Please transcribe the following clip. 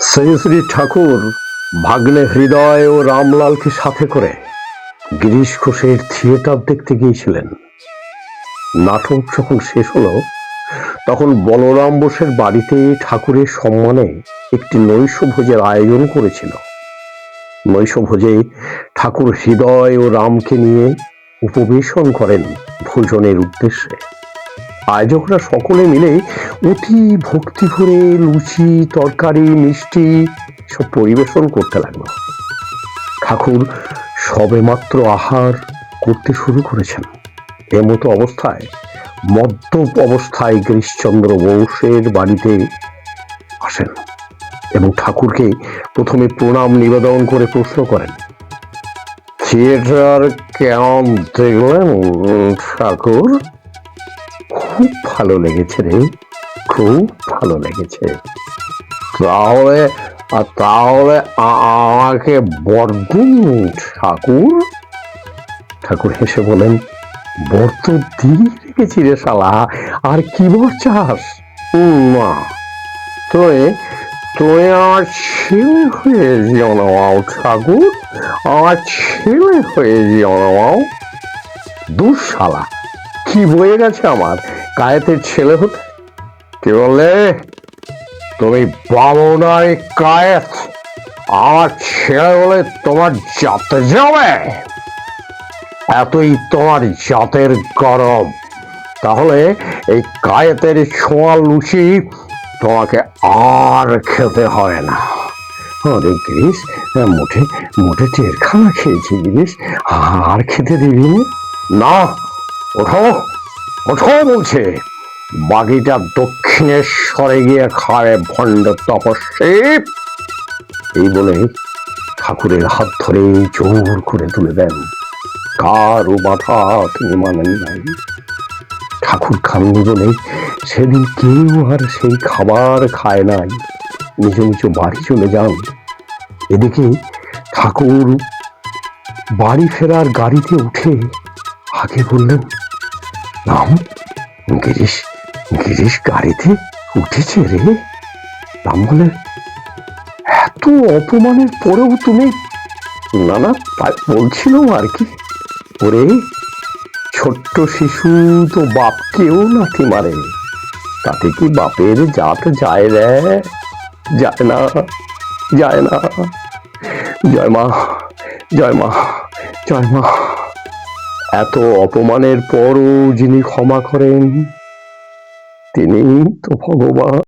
শ্রী শ্রী ঠাকুর ভাগ্নে হৃদয় ও রামলালকে সাথে করে গিরিশ ঘোষের থিয়েটার দেখতে গিয়েছিলেন। নাটক যখন শেষ হলো তখন বলরাম বোসের বাড়িতে ঠাকুরের সম্মানে একটি নৈশভোজের আয়োজন করেছিল। নৈশভোজে ঠাকুর হৃদয় ও রামকে নিয়ে উপবেশন করেন ভোজনের উদ্দেশ্যে। আয়োজকরা সকলে মিলে অতি ভক্তি ভরে লুচি, তরকারি, মিষ্টি সব পরিবেশন করতে লাগলো। ঠাকুর সবে মাত্র আহার করতে শুরু করেছেন। এমতো অবস্থায় মদ্যপ অবস্থায় গিরিশচন্দ্র বোসের বাড়িতে আসেন এবং ঠাকুরকে প্রথমে প্রণাম নিবেদন করে প্রশ্ন করেন, থিয়েটার কেমন দেখলেন ঠাকুর? খুব ভালো লেগেছে রে, খুব ভালো লেগেছে। তাহলে তাহলে আমাকে বরদিন ঠাকুর? ঠাকুর হেসে বলেন, বর তো দিয়ে রেখেছি রে শালা, আর কি বর চাস? না, তুই তুই আমার ছেলে হয়ে জন্মাও ঠাকুর, আমার ছেলে হয়ে জন্মাও। দূর শালা, কি বয়ে গেছে আমার কায়েতের ছেলে হতে? কি বললে? তুমি বামনাই কায়েত, আমার ছেলে বলে তোমার জাতে যাবে? এতই তোমার জাতের গরম, তাহলে এই কায়েতের ছোঁয়া লুচি তোমাকে আর খেতে হয় না। আরে গিরিশ, মোটে মোটে টেরখানা খেয়েছি গিরিশ, আর খেতে দিবি না? ওঠো ওঠো বলছে, বাকিটা দক্ষিণেশ্বরে গিয়ে খায় ভণ্ড তপস্বী। এই বলে ঠাকুরের হাত ধরে জোর করে তুলে দেন। কারও বাধা তিনি মানেন নাই। ঠাকুর খাননি বলে সেদিন কেউ আর সেই খাবার খায় নাই, নিজ নিজ বাড়ি চলে যান। এদিকে ঠাকুর বাড়ি ফেরার গাড়িতে উঠে আগে বললেন, রাম, গিরিশ গিরিশ গাড়িতে উঠেছে রে। রাম বলে, এত অপমানের পরেও তুমি? না না, তাই বলছিলাম আর কি। ওরে, ছোট্ট শিশু তো বাপকেও লাথি মারে, তাতে কি বাপের জাত যায় রে? যায় না, যায় না। জয় মা, জয় মা, জয় মা। এত অপমানের পরও যিনি ক্ষমা করেন তিনি তো ভগবান।